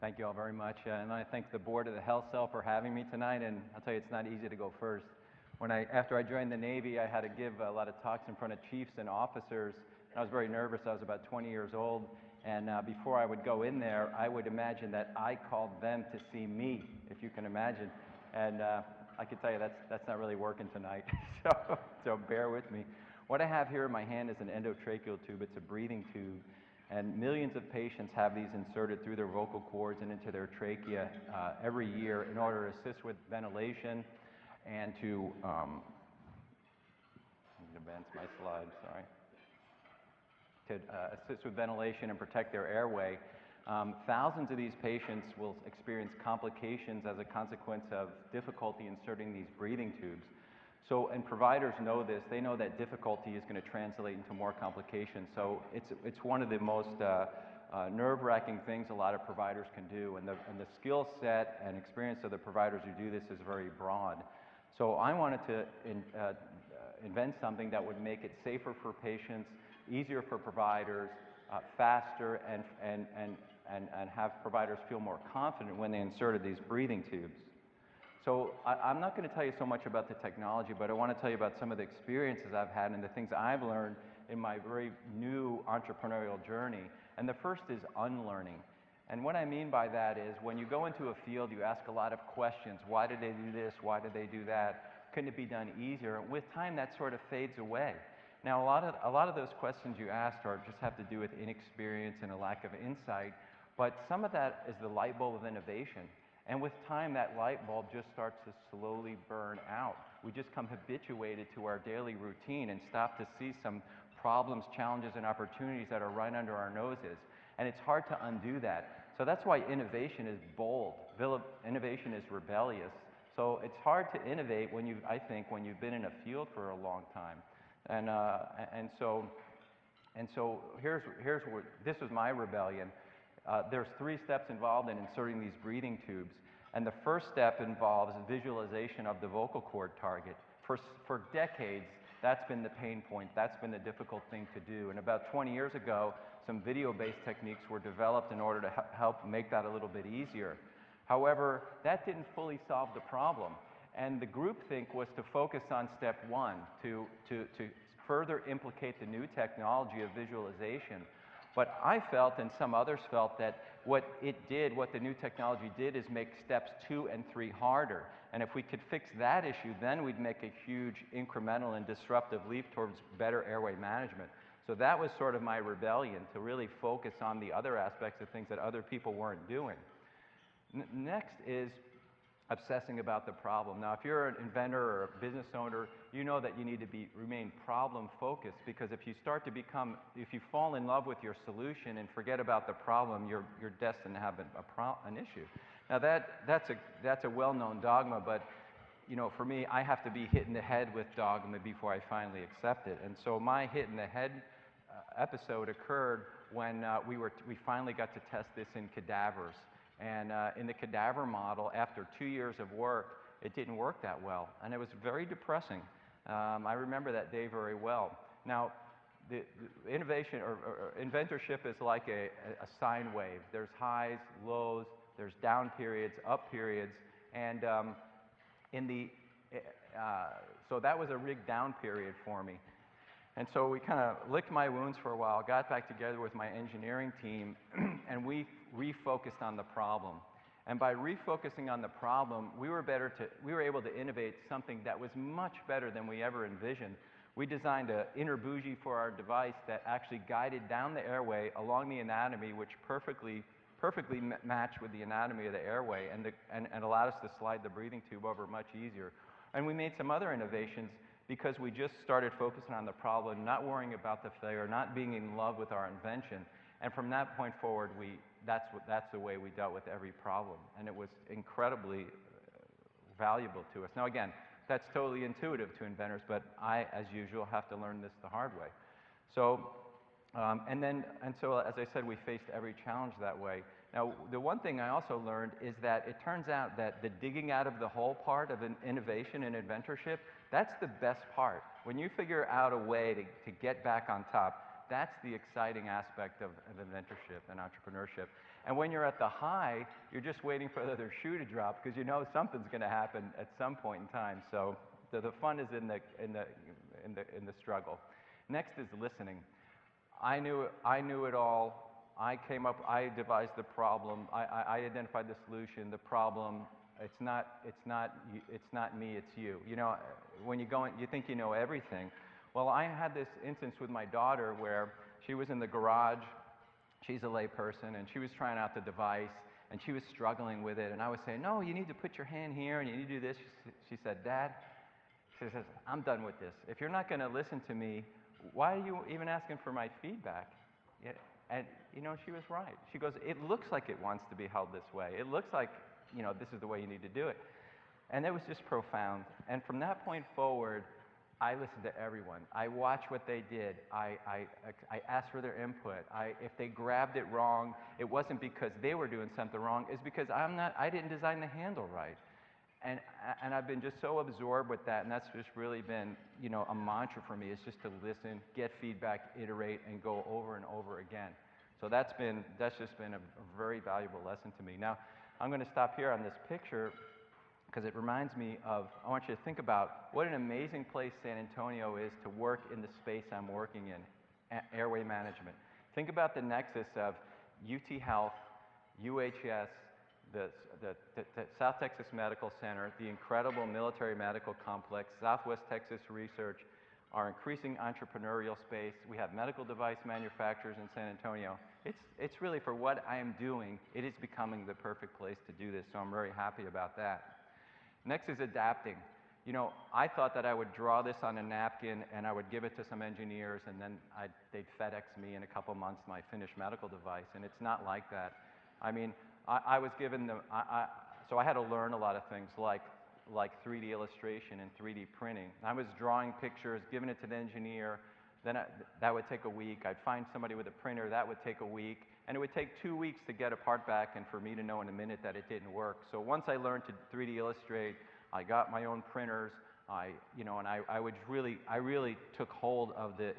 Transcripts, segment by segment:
Thank you all very much, and I thank the board of the Health Cell for having me tonight, and I'll tell you, it's not easy to go first. After I joined the Navy, I had to give a lot of talks in front of chiefs and officers. I was very nervous. I was about 20 years old, and before I would go in there, I would imagine that I called them to see me, if you can imagine, and I can tell you that's not really working tonight, so bear with me. What I have here in my hand is an endotracheal tube. It's a breathing tube. And millions of patients have these inserted through their vocal cords and into their trachea every year in order to assist with ventilation and to, I'm going to advance my slide, sorry, to assist with ventilation and protect their airway. Thousands of these patients will experience complications as a consequence of difficulty inserting these breathing tubes. And providers know this. They know that difficulty is going to translate into more complications. So it's one of the most nerve-wracking things a lot of providers can do. And the skill set and experience of the providers who do this is very broad. So I wanted to invent something that would make it safer for patients, easier for providers, faster, and have providers feel more confident when they inserted these breathing tubes. So I'm not going to tell you so much about the technology, but I want to tell you about some of the experiences I've had and the things I've learned in my very new entrepreneurial journey. And the first is unlearning. And what I mean by that is when you go into a field, you ask a lot of questions. Why did they do this? Why did they do that? Couldn't it be done easier? With time, that sort of fades away. Now, a lot of those questions you asked just have to do with inexperience and a lack of insight, but some of that is the light bulb of innovation. And with time, that light bulb just starts to slowly burn out. We just become habituated to our daily routine and stop to see some problems, challenges, and opportunities that are right under our noses. And it's hard to undo that. So that's why innovation is bold. Innovation is rebellious. So it's hard to innovate when I think, when you've been in a field for a long time. And so here's where this was my rebellion. There's 3 steps involved in inserting these breathing tubes. And the first step involves visualization of the vocal cord target. For decades, that's been the pain point. That's been the difficult thing to do. And about 20 years ago, some video-based techniques were developed in order to help make that a little bit easier. However, that didn't fully solve the problem. And the groupthink was to focus on step 1, to further implicate the new technology of visualization. But I felt, and some others felt, that what the new technology did is make steps 2 and 3 harder. And if we could fix that issue, then we'd make a huge incremental and disruptive leap towards better airway management. So that was sort of my rebellion, to really focus on the other aspects of things that other people weren't doing. Next is obsessing about the problem. Now, if you're an inventor or a business owner, you know that you need to remain problem focused, because if you fall in love with your solution and forget about the problem, you're destined to have an issue. Now that's a well-known dogma, but for me, I have to be hit in the head with dogma before I finally accept it. And so my hit in the head episode occurred when we finally got to test this in cadavers. And in the cadaver model, after 2 years of work, it didn't work that well, and it was very depressing. I remember that day very well. Now, the innovation or inventorship is like a sine wave. There's highs, lows, there's down periods, up periods, and so that was a rig down period for me. And so we kind of licked my wounds for a while, got back together with my engineering team, and we refocused on the problem. And by refocusing on the problem, we were able to innovate something that was much better than we ever envisioned. We designed an inner bougie for our device that actually guided down the airway along the anatomy, which perfectly matched with the anatomy of the airway, and allowed us to slide the breathing tube over much easier. And we made some other innovations because we just started focusing on the problem, not worrying about the failure, not being in love with our invention. And from that point forward, that's the way we dealt with every problem. And it was incredibly valuable to us. Now again, that's totally intuitive to inventors, but I, as usual, have to learn this the hard way. So, so as I said, we faced every challenge that way. Now, the one thing I also learned is that it turns out that the digging out of the hole part of an innovation and inventorship, that's the best part. When you figure out a way to get back on top, that's the exciting aspect of inventorship and entrepreneurship. And when you're at the high, you're just waiting for the other shoe to drop because you know something's going to happen at some point in time. So the fun is in the struggle. Next is listening. I knew it all. I devised the problem. I identified the solution, the problem. It's not me, it's you. You know, when you go in, you think you know everything. Well, I had this instance with my daughter where she was in the garage. She's a lay person, and she was trying out the device, and she was struggling with it. And I was saying, no, you need to put your hand here, and you need to do this. She said, Dad, she says, I'm done with this. If you're not going to listen to me, why are you even asking for my feedback? Yeah. And, you know, she was right. She goes, it looks like it wants to be held this way. It looks like, you know, this is the way you need to do it. And it was just profound. And from that point forward, I listened to everyone. I watched what they did. I asked for their input. If they grabbed it wrong, it wasn't because they were doing something wrong. It's because I didn't design the handle right. And I've been just so absorbed with that, and that's just really been, you know, a mantra for me, is just to listen, get feedback, iterate, and go over and over again. So that's just been a very valuable lesson to me. Now, I'm going to stop here on this picture because it reminds me of, I want you to think about what an amazing place San Antonio is to work in the space I'm working in, airway management. Think about the nexus of UT Health, UHS, the South Texas Medical Center, the incredible military medical complex, Southwest Texas Research, our increasing entrepreneurial space. We have medical device manufacturers in San Antonio. It's really, for what I am doing, it is becoming the perfect place to do this, so I'm very happy about that. Next is adapting. You know, I thought that I would draw this on a napkin and I would give it to some engineers, and then they'd FedEx me in a couple months my finished medical device, and it's not like that. I mean, I was given so I had to learn a lot of things like 3D illustration and 3D printing. I was drawing pictures, giving it to the engineer, then that would take a week. I'd find somebody with a printer, that would take a week, and it would take 2 weeks to get a part back and for me to know in a minute that it didn't work. So once I learned to 3D illustrate, I got my own printers, and I really took hold of the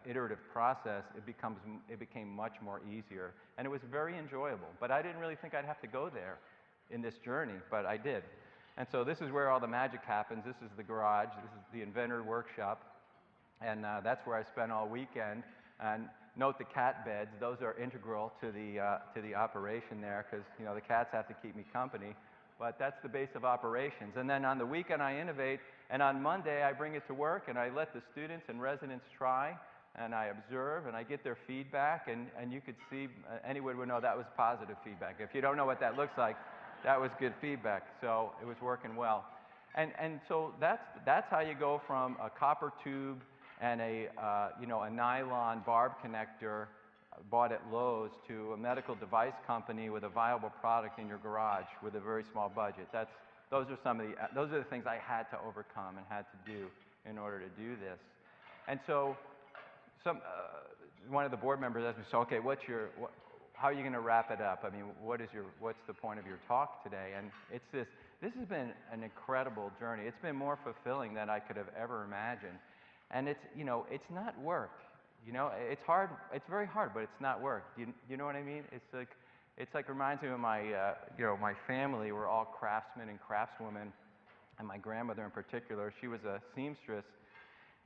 iterative process. It became much more easier, and it was very enjoyable. But I didn't really think I'd have to go there in this journey, but I did. And so this is where all the magic happens. This is the garage. This is the inventor workshop, and that's where I spent all weekend. And note the cat beds; those are integral to the operation there, because the cats have to keep me company. But that's the base of operations. And then on the weekend I innovate, and on Monday I bring it to work and I let the students and residents try, and I observe and I get their feedback, and you could see, anyone would know that was positive feedback. If you don't know what that looks like, that was good feedback. So it was working well. And so that's how you go from a copper tube and a nylon barb connector bought at Lowe's to a medical device company with a viable product in your garage with a very small budget. Those are the things I had to overcome and had to do in order to do this. And so one of the board members asked me, so okay, how are you going to wrap it up? I mean, what's the point of your talk today? And it's this has been an incredible journey. It's been more fulfilling than I could have ever imagined. And it's not work. It's hard. It's very hard, but it's not work. You know what I mean? It's like reminds me of my family. We're all craftsmen and craftswomen, and my grandmother in particular. She was a seamstress,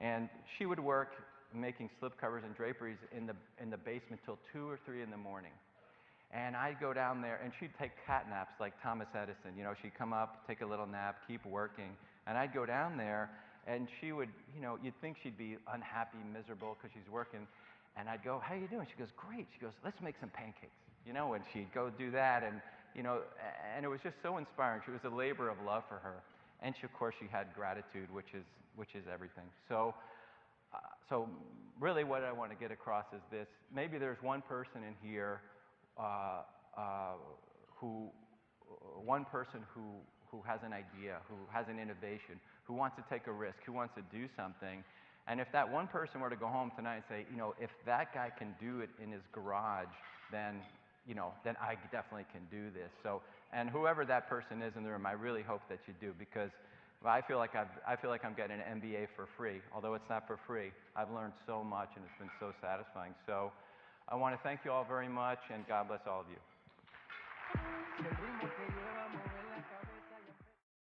and she would work making slipcovers and draperies in the basement till 2 or 3 in the morning. And I'd go down there, and she'd take cat naps like Thomas Edison. She'd come up, take a little nap, keep working, and I'd go down there. And she would, you'd think she'd be unhappy, miserable because she's working. And I'd go, how you doing? She goes, great. She goes, let's make some pancakes. And she'd go do that. And, and it was just so inspiring. She was a labor of love for her. And of course, she had gratitude, which is everything. So really what I want to get across is this. Maybe there's one person in here who has an idea, who has an innovation, who wants to take a risk, who wants to do something. And if that one person were to go home tonight and say, if that guy can do it in his garage, then I definitely can do this. So, and whoever that person is in the room, I really hope that you do, because I feel like I'm getting an MBA for free. Although it's not for free, I've learned so much and it's been so satisfying. So I want to thank you all very much, and God bless all of you.